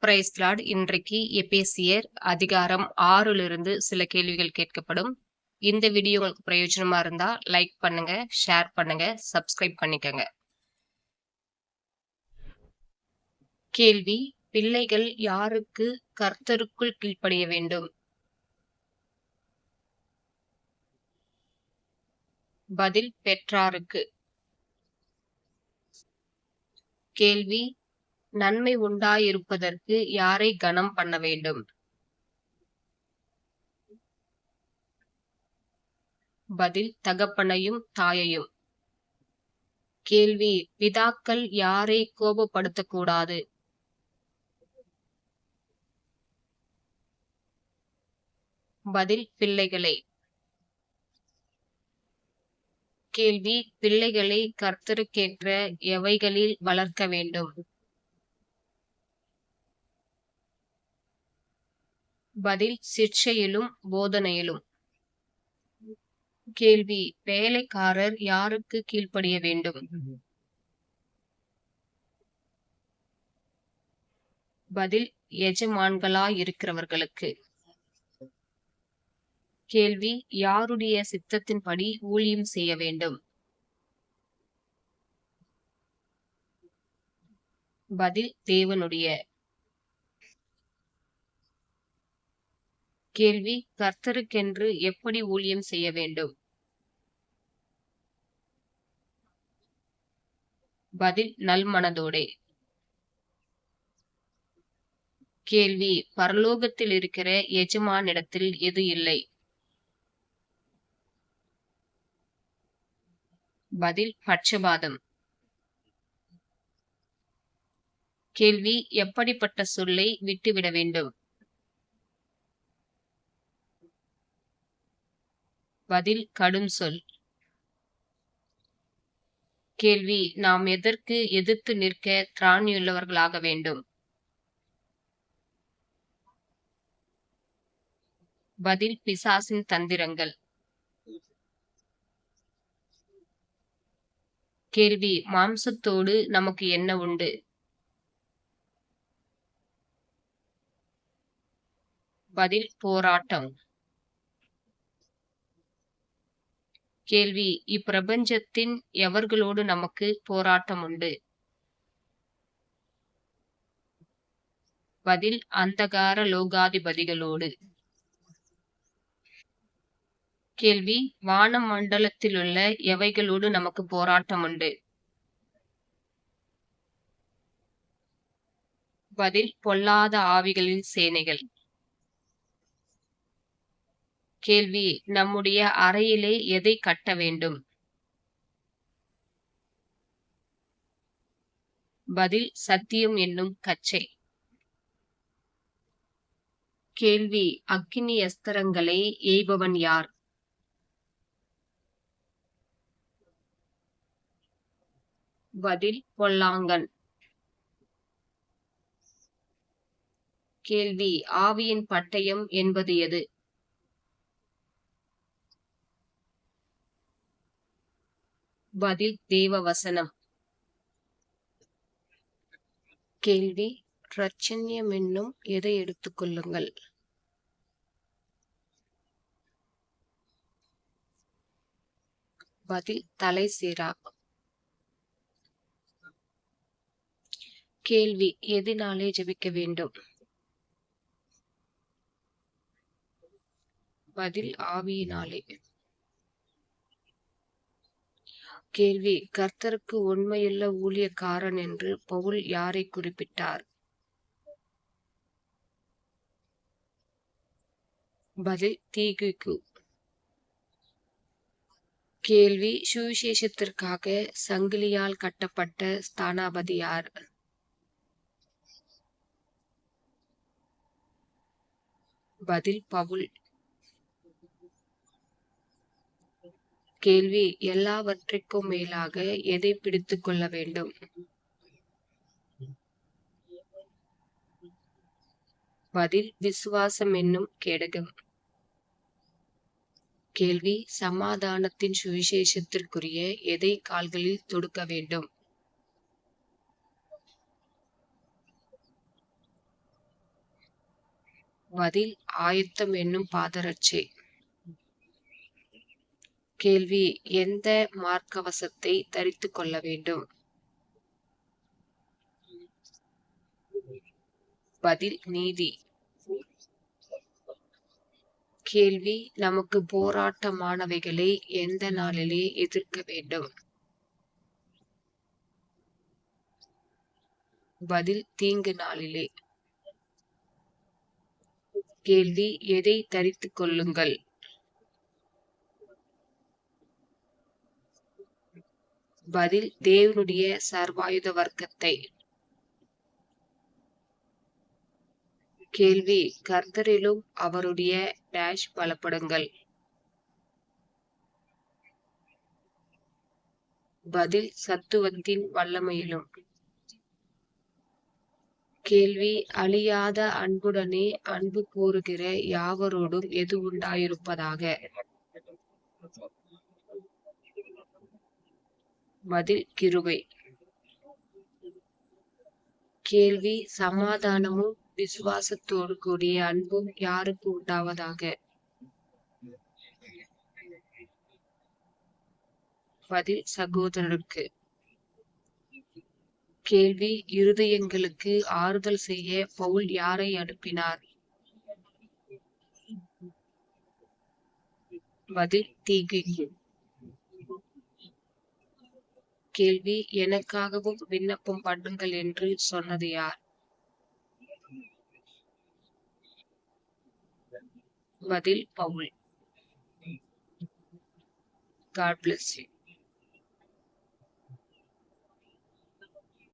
Price Lord. இன்றைக்கு எபேசியர் அதிகாரம் 6லிருந்து சில கேள்விகள் கேட்கப்படும். இந்த வீடியோ உங்களுக்கு பிரயோஜனமா இருந்தா லைக் பண்ணுங்க, ஷேர் பண்ணுங்க, சப்ஸ்கிரைப் பண்ணிக்கங்க. கேள்வி: பிள்ளைகள் யாருக்கு கர்த்தருக்குள் கீழ்ப்படிய வேண்டும்? பதில்: பெற்றாருக்கு. கேள்வி: நன்மை உண்டாயிருப்பதற்கு யாரை கனம் பண்ண வேண்டும்? பதில்: தகப்பனையும் தாயையும். கேள்வி: பிதாக்கள் யாரை கோபப்படுத்தக்கூடாது? பதில்: பிள்ளைகளை. கேள்வி: பிள்ளைகளை கர்த்தருக்கேற்ற எவைகளில் வளர்க்க வேண்டும்? பதில்: சிட்சையிலும் போதனையிலும். கேள்வி: வேலைக்காரர் யாருக்கு கீழ்ப்படிய வேண்டும்? பதில்: எஜமான்களாயிருக்கிறவர்களுக்கு. கேள்வி: யாருடைய சித்தத்தின்படி ஊழியம் செய்ய வேண்டும்? பதில்: தேவனுடைய. கேள்வி: கர்த்தருக்கென்று எப்படி ஊழியம் செய்ய வேண்டும்? பதில்: நல்மனதோடே. கேள்வி: பரலோகத்தில் இருக்கிற எஜமானிடத்தில் எது இல்லை? பதில்: பட்சபாதம். கேள்வி: எப்படிப்பட்ட சொல்லை விட்டுவிட வேண்டும்? பதில்: கடும் சொல். கேள்வி: நாம் எதற்கு எதிர்த்து நிற்க திராணியுள்ளவர்களாக வேண்டும்? பதில்: பிசாசின் தந்திரங்கள். கேள்வி: மாம்சத்தோடு நமக்கு என்ன உண்டு? பதில்: போராட்டம். கேள்வி: இப்பிரபஞ்சத்தின் எவர்களோடு நமக்கு போராட்டம் உண்டு? பதில்: அந்தகார லோகாதிபதிகளோடு. கேள்வி: வான மண்டலத்திலுள்ள எவைகளோடு நமக்கு போராட்டம் உண்டு? பதில்: பொல்லாத ஆவிகளின் சேனைகள். கேள்வி: நம்முடைய அறையிலே எதை கட்ட வேண்டும்? பதில்: சத்தியம் என்னும் கச்சை. கேள்வி: அக்கினி அஸ்திரங்களை எய்பவன் யார்? பதில்: பொல்லாங்கன். கேள்வி: ஆவியின் பட்டயம் என்பது எது? பதில்: தேவவசனம். கேள்வி: இரட்சண்யம் என்னும் எதை எடுத்துக்கொள்ளுங்கள்? பதில்: தலை சீரா. கேள்வி: எதினாலே ஜெபிக்க வேண்டும்? பதில்: ஆவியினாலே. கேள்வி: கர்த்தருக்கு உண்மையுள்ள ஊழியக்காரன் என்று பவுல் யாரை குறிப்பிட்டார்? பதில்: தீகிக்கு. கேள்வி: சுவிசேஷத்திற்காக சங்கிலியால் கட்டப்பட்ட ஸ்தானாபதி யார்? பதில்: பவுல். கேள்வி: எல்லாவற்றிற்கும் மேலாக எதை பிடித்துக் கொள்ள வேண்டும்? பதில்: விசுவாசம் என்னும் கேடகம். கேள்வி: சமாதானத்தின் சுவிசேஷத்திற்குரிய எதை கால்களில் தொடுக்க வேண்டும்? பதில் ஆயத்தம் என்னும் பாதரட்சை. கேள்வி எந்த மார்க்கவசத்தை தரித்துக் கொள்ள வேண்டும்? பதில் நீதி. கேள்வி நமக்கு போராட்டமானவைகளை எந்த நாளிலே எதிர்க்க வேண்டும்? பதில் தீங்கு நாளிலே. கேள்வி எதை தரித்துக் கொள்ளுங்கள்? பதில் தேவனுடைய சர்வாயுத வர்க்கத்தை. கேள்வி கர்த்தரிலும் அவருடைய டேஷ் பலப்படுங்கள். பதில் சத்துவத்தின் வல்லமையிலும். கேள்வி அழியாத அன்புடனே அன்பு கூறுகிற யாவரோடும் எது உண்டாயிருப்பதாக? பதில் கிருபை. கேள்வி சமாதானமும் விசுவாசத்தோடு கூடிய அன்பும் யாருக்கு உண்டாவதாக? பதில் சகோதரருக்கு. கேள்வி இருதயங்களுக்கு ஆறுதல் செய்ய பவுல் யாரை அனுப்பினார்? பதில் தீகிக்கு. கேள்வி எனக்காகவும் விண்ணப்பம் பண்ணுங்கள் என்று சொன்னது யார்? பதில் பவுல். God bless you.